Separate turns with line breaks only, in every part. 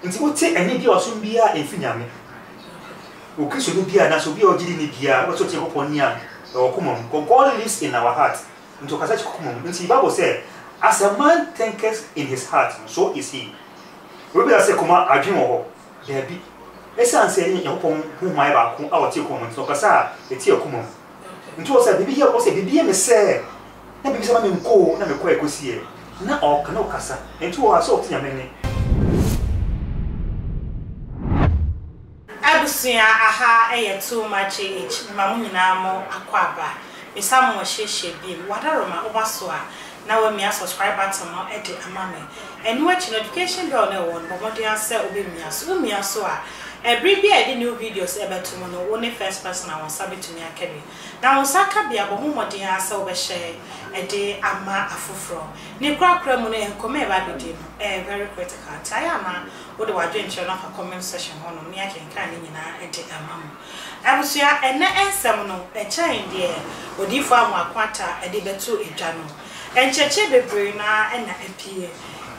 nti wo te eni bi osun bia enfi nyame o kristo ni bia na so bia o gidi ni bia o so te kopon ni a o komom God lives in our heart nti o kasa che komom nti Bible say as a man thinketh in his heart so is he we be say koma adwen wo there be esan say ni kopon hu mai ba ko a o te komom nti o kasa e te komom nti o say bibi o say bibi me say na bibi say ma me nko na me ko ekosie na o kana o kasa nti o aso o te nyame ni
abusia aha too much age mamu nyina mo akwaba isamu hwehwe bi wadaroma obaso a na we me subscribe button no e de amame eni watch notification bell na won bo modern ase obemia so a every be e new videos e beto mo no one first person I want sabi to me akabi na won saka bia bo modern ase obehye e de ama afoforo ni krakra mu no enkoma e ba bidi no very critical taya ma wo de wadwen che na fa comment section ho no me akenka ni nyina e de ama mo abusia ene ensem no e chain de odifo amu akwata e de beto edwa no encheche bebre na ena apie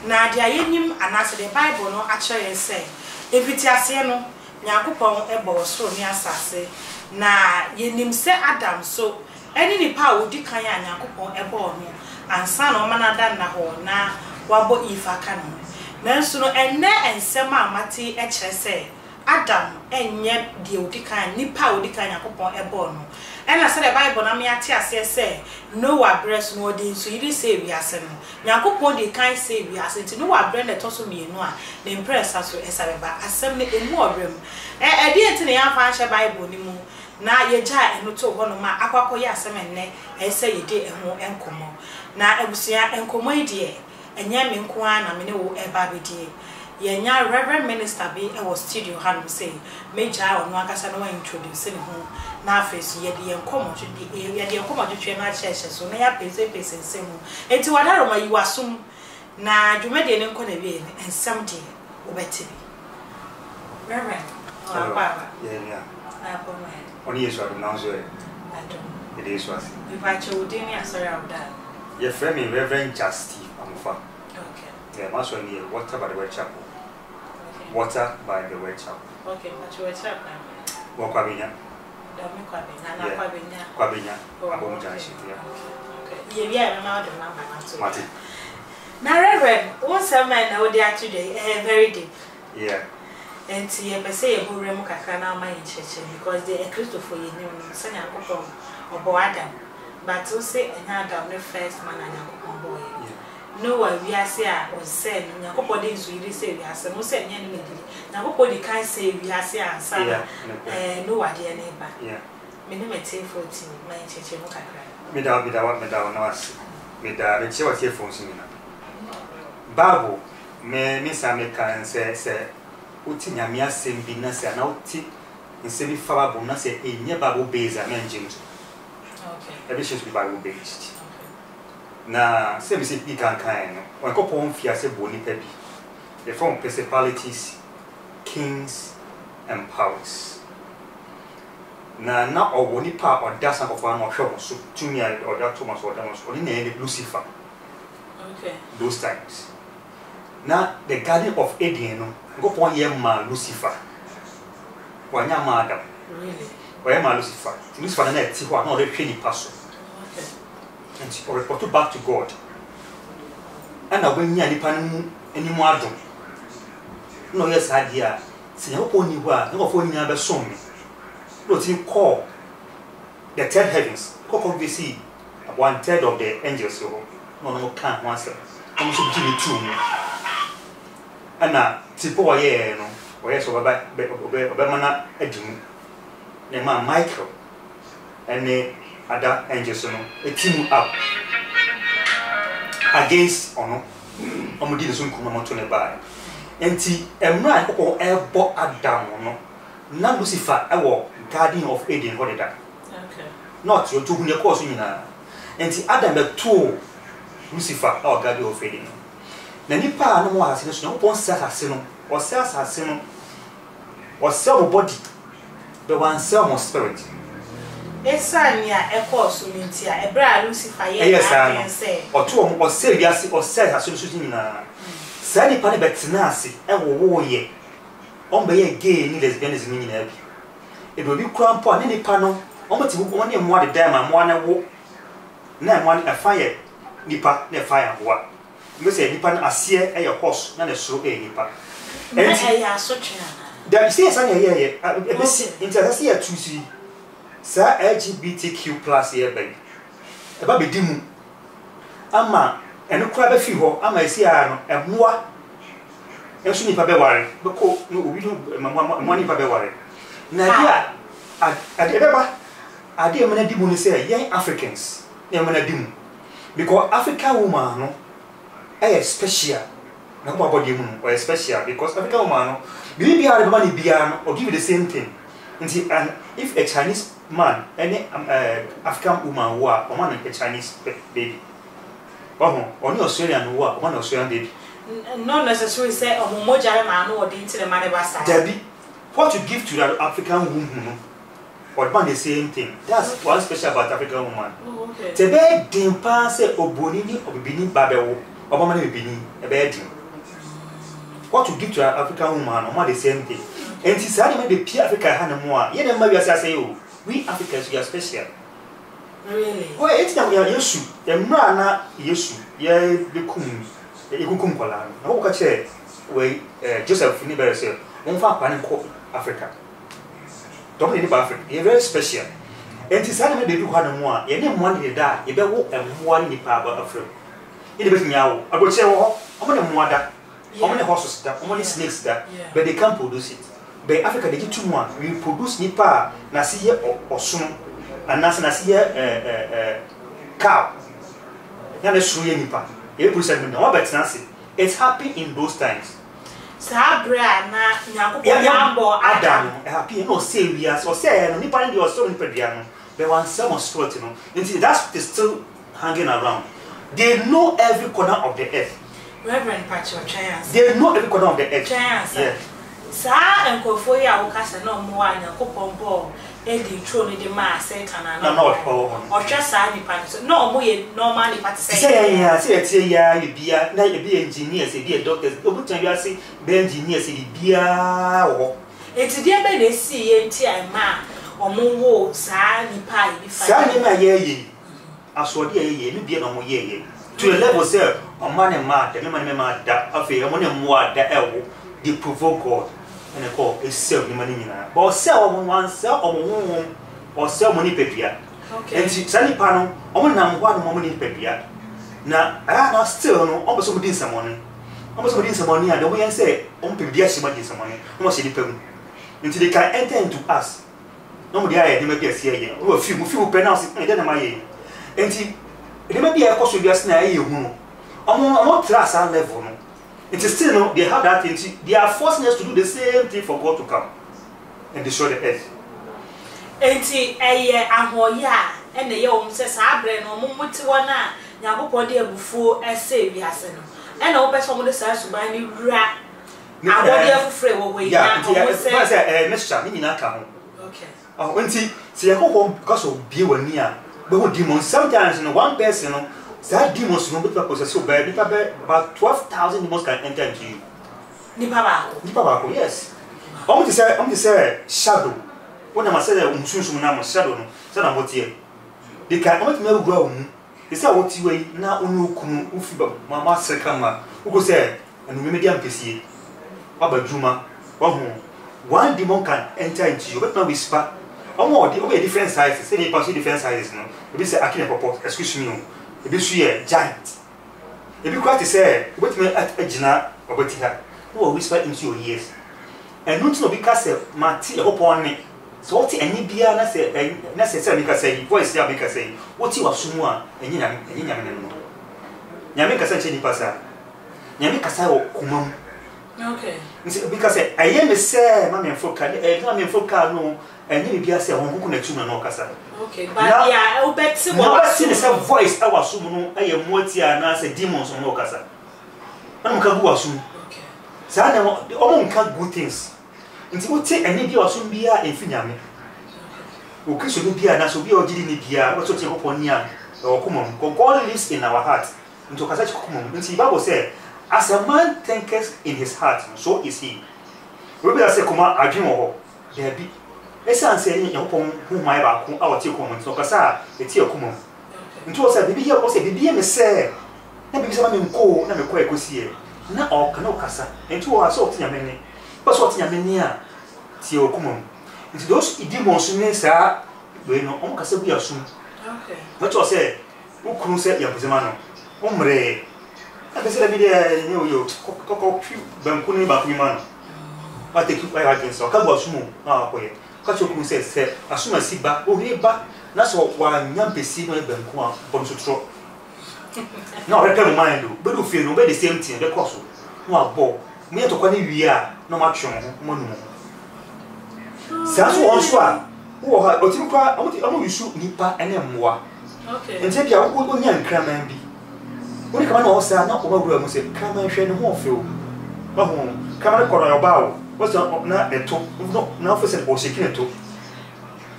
na de ayenim anase the Bible no akere say eviti ase no Nyankopon ebo so ni asase na yenim se Adam so eni ni pa odi kan ya Nyankopon ebo no ansa na o manada na ho na wabo ifa ka no nanso no enne ensem amati e kire say Adam enye de odi kan ni pa odi kan Nyankopon ebo no ena say the Bible na me ate ase say Noah breast no dey so yiri say wi ase no Nyankopon dey kan say wi ase ti Noah breast na toso mienu a na impress aso esabeba asem ne emu obrem e dey enti na ya fa hye Bible ni mu na ye ja eno to ho no ma akwakoye asem enne e say ye dey eho enkomo na abusia enkomo ide enye me nko na me ne wo eba bedie ye nya Reverend Minister bi e was studio hanum say meja ono akasa no introduce ne ho na face ye de enkomo ye de enkomo twetwe na church so na ya pese nsemu enti wadaroma yi wasum na dwumade ne nko na bi ensem de obetibi Reverend baba
yeah
aboma
oni yesu adu na nso e
adu
it is was
if I told you ni asori awda
your friend me Reverend Justy Amufa
okay
yeah maso ni water by the word chapel water by the word chapel
okay but you were chapel
wo kwa binya
dami kwa
kwa binya abomu janshi yeah
okay ye bia na the number na so
Martin
na Reverend one sermon na odi today very deep
yeah
and ye be say ye hore mu kakra na ma cheche because the Christopher ye new no say Nyankopon obo Adam but to say Adam the first man na Nyankopon boy Noah we are say o say Nyankopon dey nso yiri say we ase no say nya ne mediri Nyankopon dey kan say we ase ansa Noah dey na ba
yeah
me ne mete 14 ma cheche mu kakra
me da na was me da me che wa tie phone sin na Bible me sa me kan say uti nyame asem bi na se na uti nse bi fa Bible na se enye Bible based am engine
okay
every should be Bible based na se bi se bi kan no o ko pon fia se boni pa bi the from principalities kings and powers na oboni pa odasa ko fa no hwe so tumi a oda Thomas oda so oni na Lucifer
okay
those times na the Garden of Eden no go pon ye ma Lucifer wanya ma Adam
really
wanya ma Lucifer na ti ho na o de hwe ni paso
okay
and or report back to God and when nya nipa no enimu adom no yes adia se nya ko ni ho a no fo nya be som me no ti call the third heavens ko be see 1/3 of the angels so no kan ho ase no so bi ni tu mu ana tipo wa ye no wa ye so baba mana adum ne ma Michael ene ada angels no a team up against ono omudi so nkuma moto ne ba enti emra kokko ebo Adam no na Lucifer ewo Garden of Eden ho deda
okay
not your to hunya course nyina enti Adam be to Lucifer or Garden of Eden na nipa na mo asene so no pon sase no o sase no o sell body the one sell more spirit
Esania e course minti a Lucifer ye na say
o to o sell biase o sell asene so nyina Sani pani betinasi wo ye. On be ye gay ni lesbianism ni na bi. E do bi kura mpo ani nipa no on beti wo ne mo ade dan ma mo na wo. Na mo a fire nipa na fire wo. Me say nipa na ase e horse na soro e nipa.
E ya so twena.
Da say sani ye e be si interest ya tusi. Sa LGBTQ+ ye ba. E ba be dimu. Ama eno kura be fi ho ama esi a no emoa enso nipa be ware beko no obi no mo nipa be ware na dia ade beba ade emana di mu ni say yen Africans na emana di mu because African woman no special na ko body mu no special because African woman no bi bia ade beba ni bia no or give you the same thing until and if a Chinese man any African woman who are man a Chinese baby only Australian war, one Australian baby.
Not necessarily say a moja man or into the money basa.
Debbie, what you give to that African woman, or man the same thing. That's one special about African woman.
Oh, okay.
Tebe dimpa se obonini obibini babewo, obama ne bibini, ebe dim. What you give to that African woman, or man the same thing. And it's hard to be Africa hanamwa. Ye dem maybe say oh, we Africans we are special.
Really?
Oh, it's not your issue. The man, issue. Yeah, the kum kola. I hope catch where Joseph Finibere said, one far panning Africa. Don't need Africa. You're very special. And it's anime they do one more. You name one day die. You better walk and one in power of Africa. In the beginning, I would say, oh, how many more that? How many horses that? How many snakes that? But they can't produce it. But Africa, they get too much. We produce nipa, nasi or soon. And that's cow. Now let's show you nipa. It's happy in those times.
Sabra na nyakopon
Adam happy no say we are so say no nipa ndi so nipa dia no but one some sport no until that's still hanging around. They know every corner of the earth.
Reverend Patrick Chance.
They know every corner of the earth.
Chance.
Yeah.
Sa enkofo ya wo kasa no mo wa nyakopon bo Edi throw ni the ma Satan and
no
or just any part. No, we normal part
say ya you be na you be engineers, you be doctors. Obu tan you say be engineers you bia wo.
Eti dia be na see enti ai ma omo wo sa ni pa bi fa.
Sa ni ma ye asode ye ni bia no mo ye to a level say o man and ma the man ma da afi o mo ne mo da ewo they provoke God. And I call a sell the money, but sell one sell or sell money pepia.
Okay.
And Sally Pano, one moment in pepia. Now, I not still no, almost some money. Almost some money, and the way I say, on pepia, she might get some money, almost any pen. Until they can enter into us. Nobody, they may be a CIA, or a few pronounce it, and then my and they may be a cost of your snare, you know. I'm not trust our level. It is still no, they have that thing. They are forcing us to do the same thing for God to come and destroy the earth.
Enti ahoya and the young says Abre no muti wana Yakopon de bufu essay we has no. And all best from the size to buy new rat. I want you free away.
Yeah, Mr. Minaka.
Okay.
Oh, when see Yakopon because of be one near. But demons sometimes one person. That demons no be possess so bad. About 12,000 demons can enter into you. Nipa yes. I'm to say shadow. When I say unsunsun na shadow no. Say na what here. They can not me grow. They say what you na onu kunu ufi ba mama sekama. Who go say and we medium pesi. Abadjuma. One demon can enter into you. But now whisper. Okay, different sizes. Say they pass different sizes no. They say akine pop. Excuse me. If you are giant, if you quite say, what may at a gina or what you who whisper into your ears. And not to because Marty upon me. So, what any beer necessary because say, voice there because say, what you are summa and Yamaka said, Passa Yamika Sao Kumum.
Okay.
Because I am a say, Mammy and Folk, and folk no, and you be a say, who connect no casa.
Okay, but yeah, I'll bet some
voice. I was soon, I am what you are now, say demons on no casa. I don't go assume. Okay. Sana, the own can't good things. Until we take any beer soon be a infinity. Okay, so be a national beer or didn't be a what's what you upon near or come on. God lives in our heart. Into Kasachi Kumum. And see, Bible said, As a man thinketh in his heart, so is he. We be say kuma adwin wo ho. There be. Esa say yin yopon hu mai ba ko a wote ko mo nso kasa eti akuma. Nti wo say bibi here wo say bibi me say na bibi say ma me nko na me ko ekosie. Na o kana okasa. Nti wo asa otinya menni. Ba so otinya menni a ti akuma. Nti those demons ne sa we no o kasa bu yasum.
Okay.
What you say? Who can say ya bizemano? Umre. Akase la bide yo koko bankuni ba kumano. Ba take you by against so ka bo sumu na akoye. Ka cho kun say asuma siba o heba na so wa nyampesi no banku a bom so tro. Na o repair mind do. Be do feel no be the same thing be course. No abo. Me to kwa ni wi a no ma twon ho mo nu. Sa so on so a wo ha otimi kwa amu yusu nipa ene mmoa.
Okay.
Nti bia wo nya nkraman bi. Wo ni kama na wo sa na wo magura mu se kraman hwe ne ho ofew. Ba ho kama ko na ba wo. Wo so na eto no na ofese o sheki neto.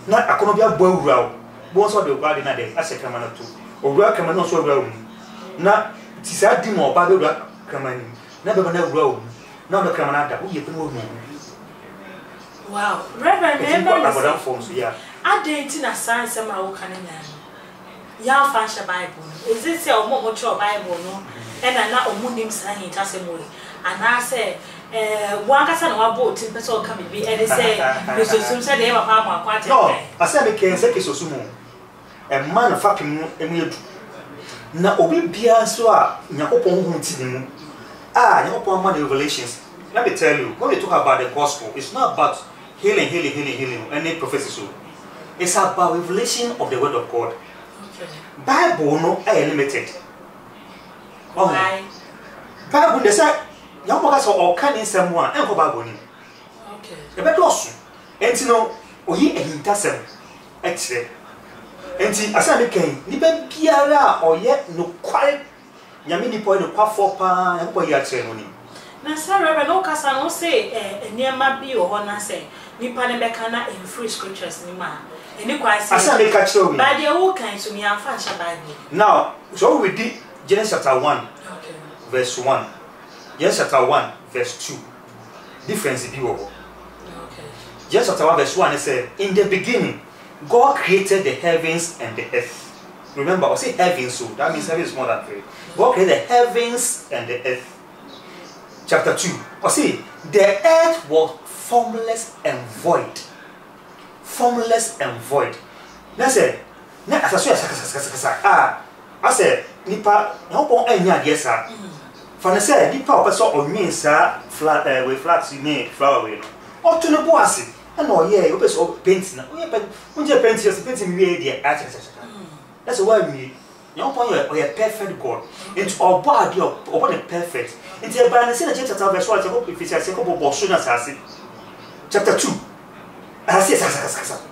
Na akono bia bo awura wo. Bo so de ba de na de ase kraman na to. Owura kraman no so awura wo. Na ti sa di mo ba de awura kraman ni. Na be ba na awura wo. Na do kraman ada wo ye pe no no.
Wow. Reverend,
remember forms yeah.
I didn't na science ma wo kan nya. Ya fashion Bible. Is it say o mo Bible no? And na o mu nim san hin tasem we. And I say one kasa na wa bo tin person come be e dey say me so sum say dey papa ma kwate.
No, I say me ken say ke so sumu. E man fa pem emu edu. Na obi bia so a Yakopon hu ti ni mu. Ah, Yakopon man revelations. Let me tell you, when we talk about the gospel, it's not about healing, any prophecy. So it's about revelation of the word of God.
Okay.
Bible no are limited.
Why?
Bible they say you go so all can in someone and go Bible ni.
Okay.
E be dosu. Enti no oyi ehintasem etre. Enti asa me kan ni be biara oye no kware nyame ni point no kwafo pa en ko ya tre no ni.
Na Sarah no kasa no say niema bi o ho na say nipa ne be kana in free scriptures ni ma. Any quite
asa me catch you.
But the whole kind to me am fan Bible.
Now, so we did Genesis chapter 1,
okay,
verse 1. Genesis chapter 1, verse 2. Difference be over.
Okay.
Genesis chapter 1, verse 1 it said, in the beginning, God created the heavens and the earth. Remember, I say heavens, so that means heaven is more than 3. God created the heavens and the earth. Chapter 2, I say, the earth was formless and void. Formless and void. Now say, na asaso ya I said, nipa na opon anya de sa. For na say nipa opeso onwin sa flat we flats ni flower we no. Oto no bo ase. Na oye opeso paint na. Oye paint just paint mi we de that's why me. Na opon you perfect God. Into obo ade obo the perfect. Into e ba na say na chapter verse 1 go if say go bo so na sase. Chapter 2. I say sasa.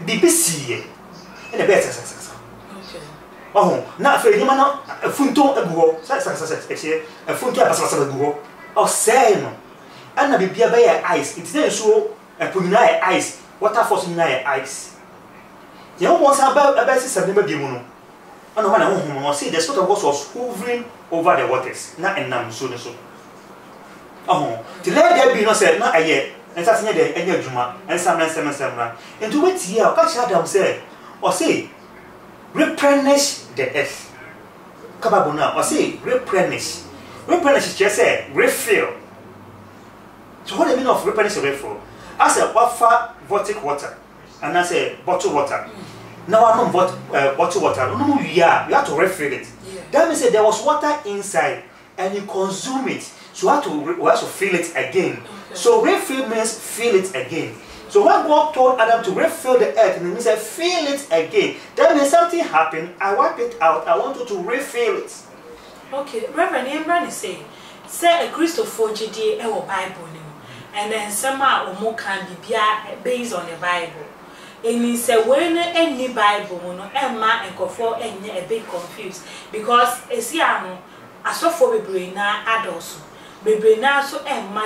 BBC and the better sasa.
Okay.
Oh, na fe ni mana funto eguho. Sasa e funto abasa eguho. O say no. Ana bibia be ya ice. It dey so epunina ya ice. Waterfalls ni na ya ice. Ye won say about say never be mu no. Ana mana honhom no say the spirit of God was hovering over the waters. Na enam so so. Oh, the let there be no say na aye. And that's near the end of Juma, and some. And to wait here, catch Adam say, or say, replenish the earth. Kababuna, or say, replenish. Replenish is just say, refill. So, what do you mean of replenish and refill? I said, offer vortic water, and I say, bottled water. Now I know bottled water. No, you have to refill it.
Yeah.
That means that there was water inside, and you consume it. So we have to fill it again. Okay. So refill means fill it again. So when God told Adam to refill the earth, and he said fill it again, that means something happened. I wipe it out. I want you to refill it.
Okay, Reverend Imran say a Christopher GD Bible and then somehow or more can be based on the Bible. And he said when any Bible Emma and Kofo and a bit confused because I saw for the brain now adults. Baby now so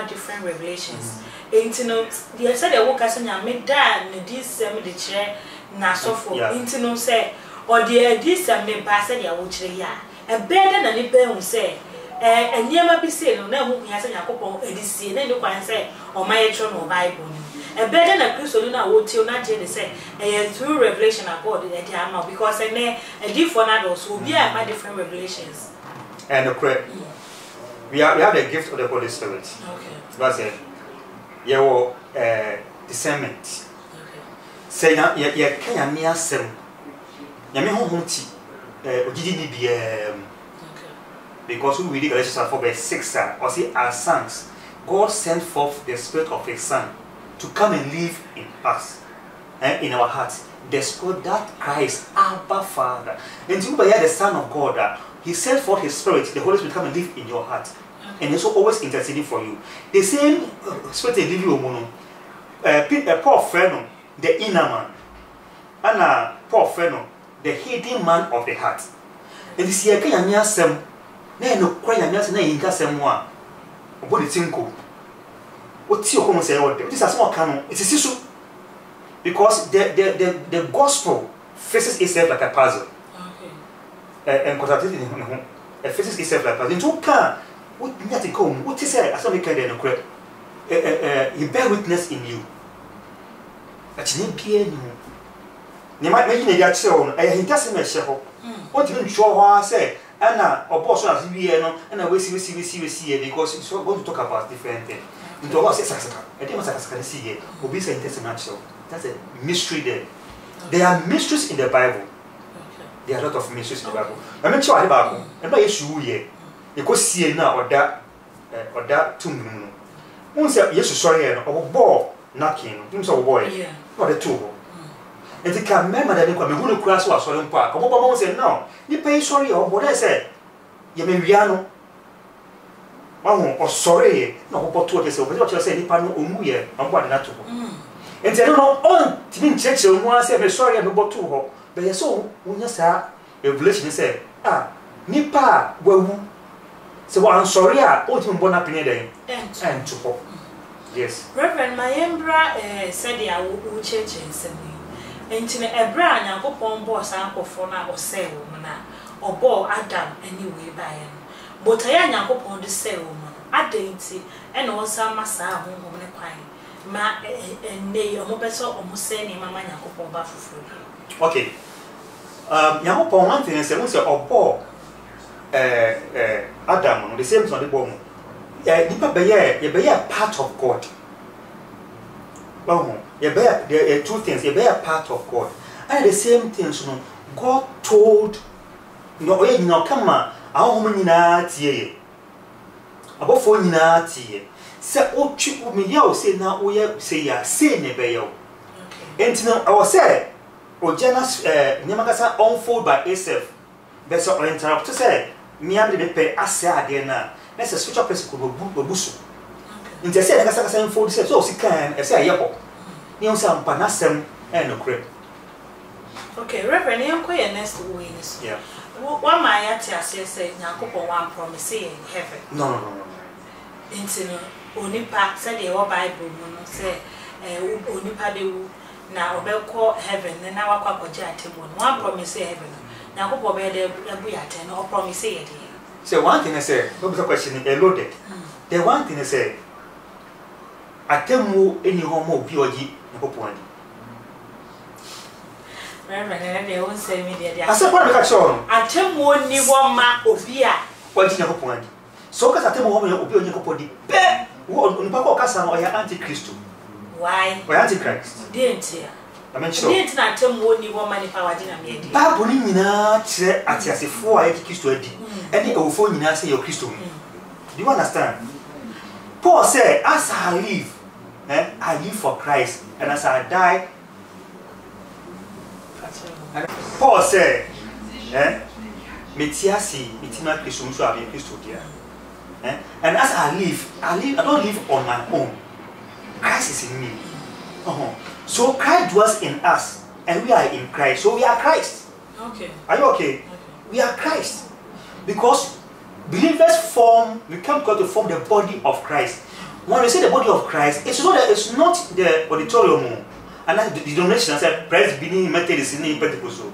different revelations. Intino, the said the workers and made that this semi the chair na so for intino say or the this and me pass the awuchre ya. And better than the pen will say and never be seen, no, never has a Yakopon, and this scene, and you can say, or my eternal Bible. And better than a Christian, I would tell not to say, and through revelation of God at the because I know a different adults will be at my different revelations.
And we have the gift of the Holy Spirit.
Okay.
That's it. Your discernment. Say now, you can't near some. You may home because we read Galatians 4 verse 6, or say our sons, God sent forth the Spirit of His Son to come and live in us, in our hearts. The Spirit that Christ, Abba Father. And you by the Son of God, He sent forth His Spirit, the Holy Spirit come and live in your heart. And He's always interceding for you. The same Spirit they live you, Paul Fenno, the inner man, and Paul Fenno, the hidden man of the heart. And this year, can you some? No, cry and answer, nay, in Casamoa. What it's in cool. What's your home say? This is a small canon. It's a issue because the gospel faces itself like a puzzle. Okay. And consulted in home, it faces itself like a puzzle. You can't. What not to come? What is it? I saw me kind of correct. You bear witness in you. But you need to you might make it a show. I doesn't make sure. What you show her say, Anna or boss as we know, and I will see because it's going to talk about different things. Into what says I think I can see it will be saying natural. That's a mystery there. There are mysteries in the Bible. There are a lot of mysteries in the Bible. I'm not sure about and by issue here. You could see it now or that tomb. Once yes, sorry, or ball knocking, boy, not a two. And they can remember that they come who cross was on park. Come up and no, you pay sorry or what I said. You may Riano or sorry, no, but what you say, Nipano Umuye, and what not to. And they don't know all Tim Church once say, sorry, I'm about to. But you saw when you saw a relation said, Nipa, well, so I'm sorry, I ought to born up in a day and to hope. Yes. Reverend,
my embra said, I will church and send me. Into a brand and go on boss uncle for now or say woman or ball Adam anyway by him. But I am go on the say woman, I dainty, and also Massa home in a pine. Ma and nay, or better almost saying Mamma Yacopo Buffalo. Okay.
Yacopo one thing is a or ball Adam, the same on the bone. You be a part of God. There are two things. You bear part of God. And the same things, God told no, come on, our woman tie. About 4 years, say, oh, chip me, yo, say now, we say, ya, say, never. And now, I was say, or Janus, Yamagasa unfold by itself. That's all interrupt to say, me, I'm the pay, I say, again now. Let's switch up a busu. In the same as I unfold, so she can, I say, yapo. You some panasem and no crib.
Okay, Reverend, you're quite next wings. Yeah. What my auntie say, Yacopo one promise in heaven.
No.
Into Onipa said the Bible, say, Onipa de now they'll call heaven, and now I call Jatim one promise heaven. Yacopo bear the at or promise it.
So one thing I say, no question, a loaded. The one thing I say, I tell you any homo POG.
Reverend, they won't say me there.
I said, what a show.
I tell you, only one man of beer.
What did you point? So, because I tell you, woman, you'll be on your body. On Papa Cassan or your Antichrist.
Why?
Or Antichrist?
Didn't you?
I mean, so
didn't I tell you only one man if I didn't mean it?
Babonina, at your 4 Antichrist, and you go for you now say your Christo. Do you understand? Paul said, as I live, I live for Christ, and as I die, Paul said, Metiasi, Mitima Christum, so I be Christo dear. And as I live, I don't live on my own. Christ is in me. So Christ dwells in us, and we are in Christ. So we are Christ.
Okay.
Are you okay? We are Christ. Because believers we come together to form the body of Christ. When we say the body of Christ, it's not the auditorium and that's the denomination. I said Presbyterian, Methodist, Pentecostal.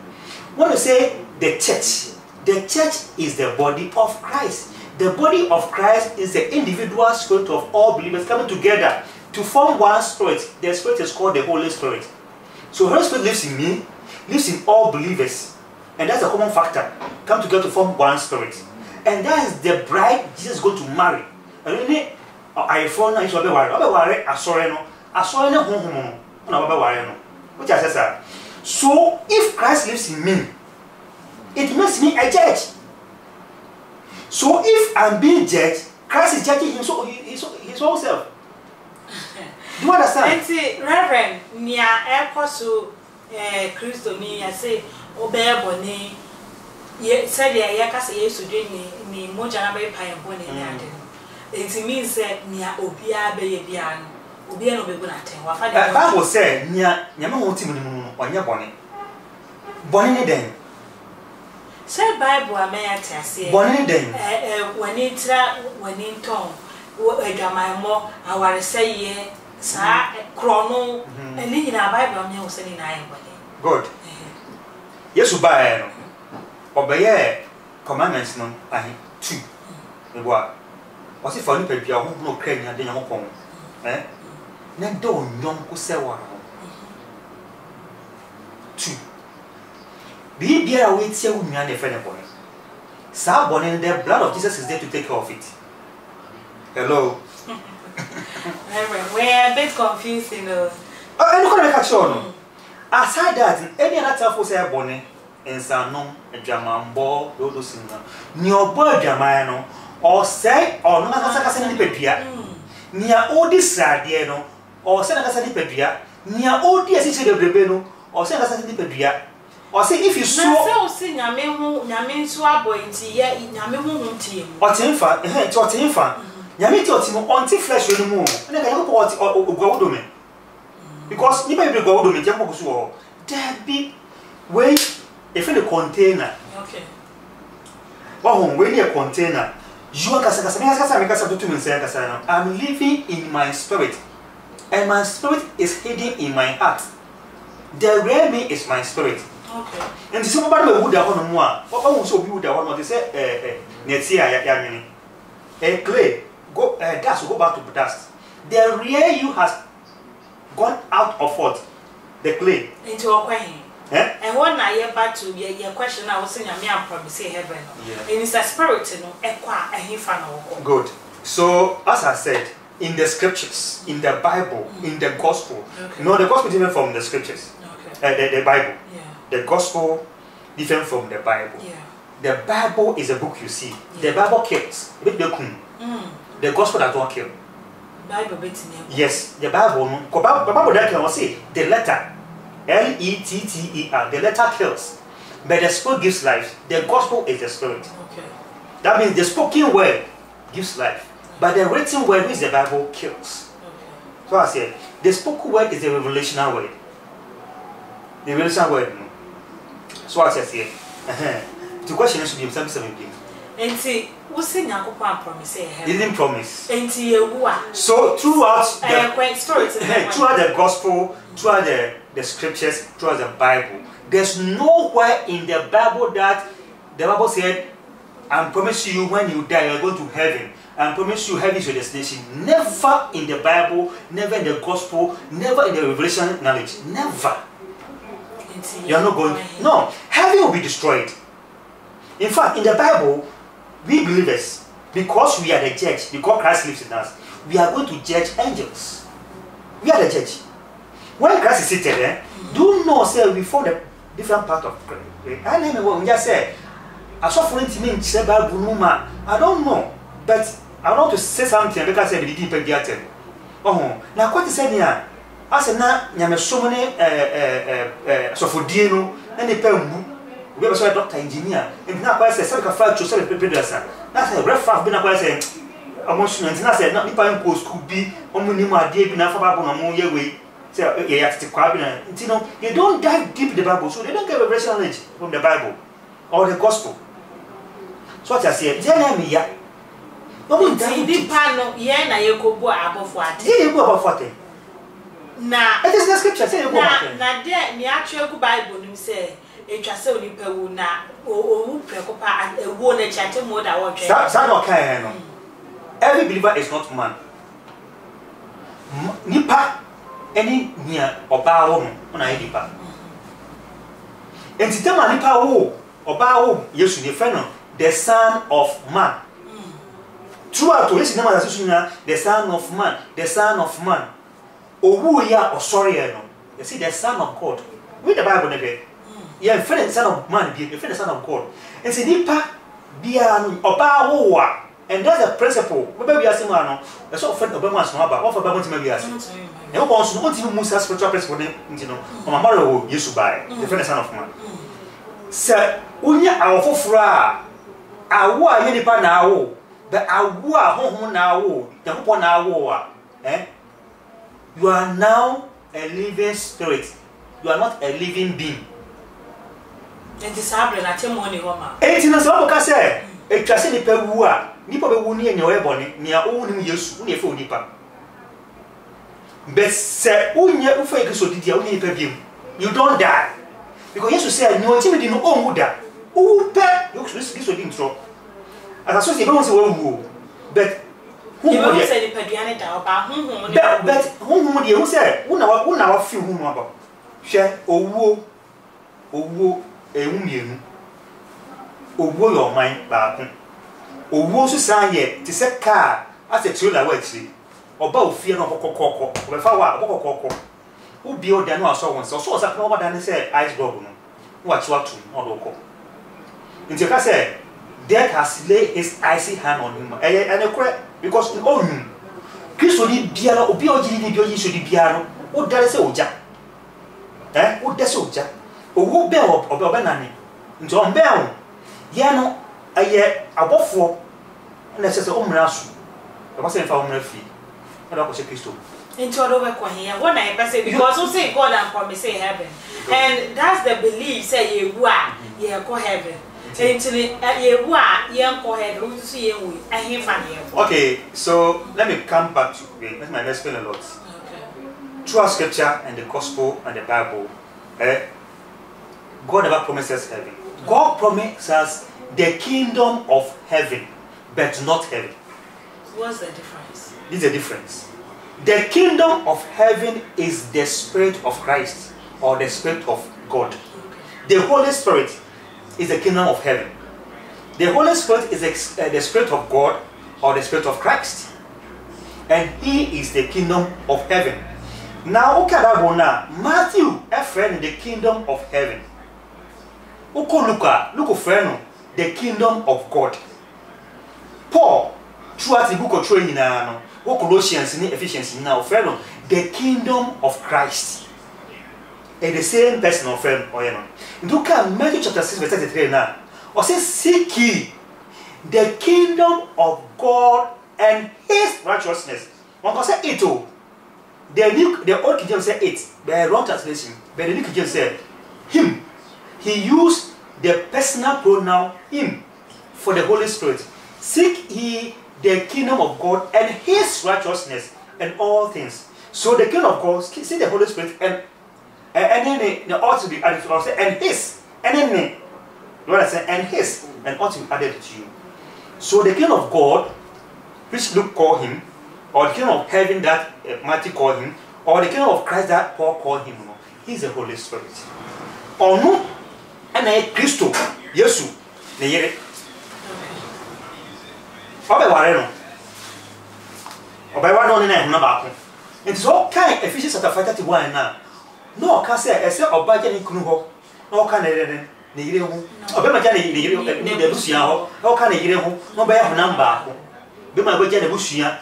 When we say the church is the body of Christ. The body of Christ is the individual spirit of all believers coming together to form one spirit. The spirit is called the Holy Spirit. So Holy Spirit lives in me, lives in all believers. And that's a common factor. Come together to form one spirit. And that is the bride Jesus is going to marry. And then I phone is what so if Christ lives in me, it makes me a judge. So if I'm being judged, Christ is judging his own self. Do you understand?
Reverend, near Apostle Christo, I say, obey Bonnie. Ye said, Yakas, yes, to drink me, Mojana Bay Pie and Bonnie. It means that near Obia Bay Bian, Obiano Begunate.
The Bible said, near Yamamotim on your bonnet. Bonnie then.
Say Bible, I may say,
Bonnie then.
When in tongue, what my more, our say, sir, chrono, and in our Bible, I'm saying I.
Good. Yes, you buy obey commandments. No, I 2. What? Was it for you? People who no crane and then your home. Eh? Then don't young who say one. 2. Be there with you, me and a friend of boy. Sir, born in the blood of Jesus is there to take care of it. Hello.
We're a bit confused, you know.
I'm not going to catch on. Aside that, any other time for say born in Sanon, a German ball, Dodo Singer. Near boy Germano, or say, or no Casani Pepia. Near all this Sadiano, or Santa Casani Pepia, near all the assistant of the Beno, or Santa Casani Pepia. Or say if you saw
sing Yamin Swabo into ye in Yamin team.
Or Timfa, or Timfa, Yamit or Timo, on flesh with the moon, and then I hope or go me. Because you may be go to me, Jacob, that big wait if in the container.
Okay.
Oh, when you a container, you are Casana, I'm living in my spirit, and my spirit is hidden in my heart. The real me is my spirit.
Okay.
And somebody would have on more. What also be would have what they say, Netia Yamini. A clay, go dust, go back to dust. The real you has gone out of what? The clay.
Into a way. And one I hear back to your question, I was saying, I'm promising heaven. And it's a spirit, you know, a hifano.
Good. So, as I said, in the scriptures, in the Bible, in the gospel, no, the gospel is different from the scriptures. The Bible. The gospel different from the Bible. The Bible is a book you see. The Bible kills. The gospel does not kill.
Bible
yes, the Bible. The Bible that can say the letter L-E-T-T-E-R. The letter kills, but the spirit gives life. The gospel is the spirit.
Okay.
That means the spoken word gives life, but the written word, which is the Bible, kills. Okay. So I said the spoken word is the revelational word. The revelational word. So I said here. The question should be something.
And see, what's saying? I can't promise.
He didn't promise.
And see,
so throughout
the
gospel, throughout the scriptures, throughout the Bible, there's nowhere in the Bible that the Bible said, "I promise you when you die, you're going to heaven. I promise you heaven is your destination." Never in the Bible, never in the gospel, never in the revelation knowledge. Never. You're not going. No, heaven will be destroyed. In fact, in the Bible, we believers, because we are the judge, because Christ lives in us, we are going to judge angels. We are the judge. When Christ is seated there, do not say we follow the different part of Christ. I don't know what we just said. I saw for me I don't know, but I want to say something because I didn't get it. Oh, now what is said here? I said, now, you have so many so for Dino and the pen. We have a doctor engineer, and now I said, Saka Fat to sell a paper. That's a rough half been a saying. Emotion, and I said, not the pine post could be only my deep enough about a more year way. Say, yes, the Quabina. You don't dive deep in the Bible, so they don't get revelation knowledge from the Bible or the gospel. So what I say, Jeremy, yeah. No,
deep panel, yeah, you go above what?
Yeah, you go above 40.
Now,
it is the scripture. Say you go.
Now, there, the actual Bible, you say. etwa se oni pewu na o prekopa ewo na chate mo da wo twe
sa no kan no every believer is not man nipa any nia oba wo no na nipa entitema nipa wo oba wo Yesu ne fe no the son of man throughout Yesu na ma so nya the son of man owu ya osori no you see the son of God read the Bible nebe yeah friend the son of man be friend the son of God and say nipa bia no oba wo wa and that's a principle we be asema no e so friend oba mu asoma ba what for Bible tima bi ase e wo bon so continue mu spiritual principle ne ntino o mama ro Yesu bai the friend the son of man se unya awofoforo awo a ye nipa na awo the awo a honhom na awo yakopo na awo a you are now a living spirit. You are not a living being.
And this happened at a morning, Roma.
18 years old, I say, a classic Nipa, Nipa will near your bonnet, near own use, only for Nipa. But say, Unya Ufake so did you only perfume. You don't die. Because yes, you say, no, Timothy, no, oh, Muda. Oh, pet, looks this would intro. As I saw the bones were but who would say the Padiana about whom? But whom would you say? Una few whom about? Share owo ehumien owo your mind baako owo so san ye ti se car as a trailer wa chiri oba ofie no kokokoko obefa wa kokokoko obi o dan no aso won so sa no oba dan say iceberg no wa chi wa tu no do ko nti ka say death has laid his icy hand on him and because in all him Kristo ni biara obi o jiri ni bi o yiso di biara no o dare say oja o dare say oja owo be oba nani nti on be o ye no aye abofo na se o mra so e ba se fa o mra fi e da ko se Kristo
into over kwa here what I say because we say God and promise say heaven and that's the belief say ye wa ye go heaven into ye wa ye go heaven we see ye we ahim fan ye.
Okay, so let me come back to it. Let me explain a lot.
Okay.
Through scripture and the gospel and the Bible, God never promises heaven. God promises us the kingdom of heaven, but not heaven.
What's the difference?
This is the difference. The kingdom of heaven is the Spirit of Christ or the Spirit of God. Okay. The Holy Spirit is the kingdom of heaven. The Holy Spirit is the Spirit of God or the Spirit of Christ. And He is the kingdom of heaven. Now, look at that one now. Matthew, a friend in the kingdom of heaven. Look a friend, the kingdom of God. Paul, throughout the book of training now, Colossians and Ephesians now, friend, the kingdom of Christ. And the same person of friend, or you know. Look at Matthew chapter 6, verse 33 now. Or say, seek ye the kingdom of God and His righteousness. One can say it all. The old King James said it, the wrong translation. But the new King James said Him. He used the personal pronoun Him for the Holy Spirit. Seek ye the kingdom of God and His righteousness and all things. So the kingdom of God, see the Holy Spirit and then the ought to be added to us and His and then what I say and His and ought to be added to you. So the kingdom of God, which Luke called Him, or the kingdom of heaven that Matthew called Him, or the kingdom of Christ that Paul called Him, He's the Holy Spirit. Or no, and I Christo, Yesu, the yere. Obe wareno. Obe wareno na ehuna baako. It is all kind Ephesians chapter 5:31 na. No ka say ese oba je ni kunu ho. No ka na yire ho. Obe ma je na yire ni de busua ho. No ka na yire ho. No be ehuna baako. Be ma be je na busua.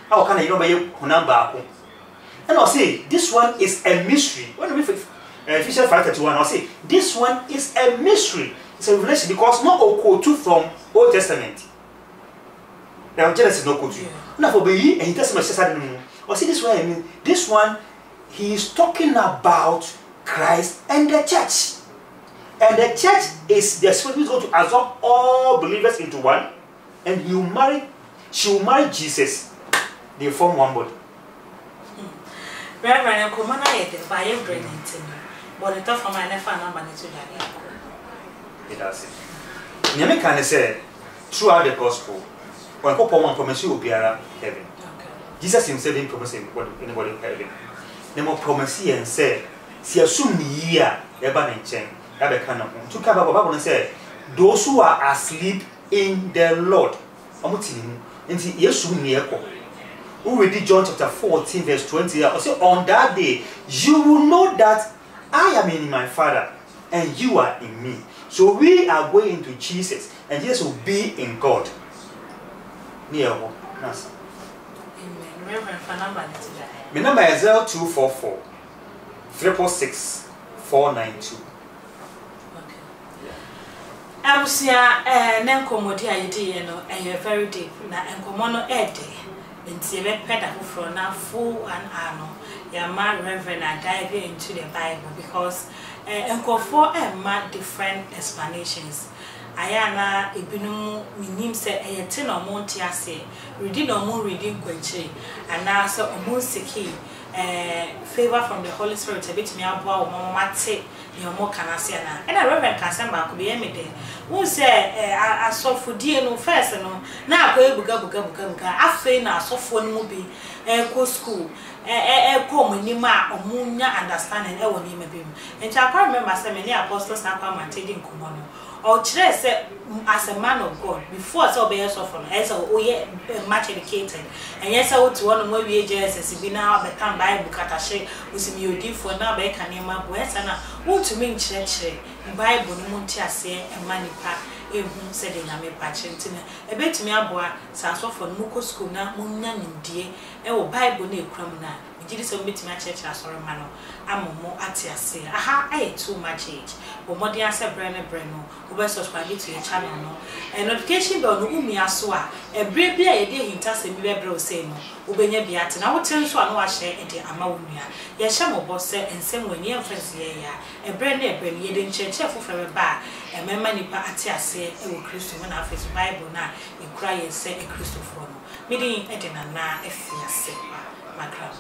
How can you be hunamba? And I'll say this one is a mystery. When we Ephesians 5:31, I'll say this one is a mystery. It's a revelation because not all quote from Old Testament. Now Genesis no quote. Now for be and Testament says I'll say this one. I mean this one he is talking about Christ and the church. And the church is the Spirit who is going to absorb all believers into one, and she will marry Jesus. They form one body.
Reverend, come on, I by your brain. but the top for my never number to that.
It does. Nyame can say throughout the gospel, when God promise you will be heaven. Jesus himself didn't promise anybody heaven. Nemo promise and say, see assume year, eba nenchen, ebe kana. To cover Bible and say, those who are asleep in the Lord. Amutini, nti Yesu ni eko. Who read John chapter 14 verse 20? I say on that day you will know that I am in my Father and you are in me. So we are going to Jesus and Jesus will be in God. Near Nasa.
Amen. Reverend, for number today.
My number is 0244 666 492.
I was here, Nankomodi, I did, and you're very deep. Now, and Comono Eddie, and Seve Peda for now, full and arno. Your man, Reverend, I dive into the Bible because Uncle for different explanations. Ayana, Ibinu, Minim said, a tin or Montiase, reading or moon reading Quenchi, and now so a moon siki, favor from the Holy Spirit, a bit me about Mama Mate. Your more canasiana, and I reverend Casamba could be emity. Who say, I saw for dear no first, and now go buga. I feel now so for movie, go school, come Nima or Munya understanding, I will name a beam. And I can't remember so many apostles now come and taking Kumono. Or said, as a man of God, before so be so from as a much educated, and yes, I would want to move ages as be now, but come by Bukatashe, with me, you for now, back and name up West and want to mean church, Bible, Montia say, and money pack, even said in a me patching. A bit me a boy, Sasso for Muko school now, Munan in dear, and Bible near Crumna. Did so meet my church as or a man. I'm more at your say. Aha, I ate too much age. But more than say Breno, who was subscribing to your channel. And notification bell no umi aswa. A brave beer a day hintas and me bro say no. Ubenya beat and I will tell you I know I share a day amawunia. Ya shamo boss and same when you fancy a brand new brain ye didn't change for a bar. And my money pa at your say a will Christian when I face Bible now. You cry and say a Christopher. Meeting Edina na if you say my crown.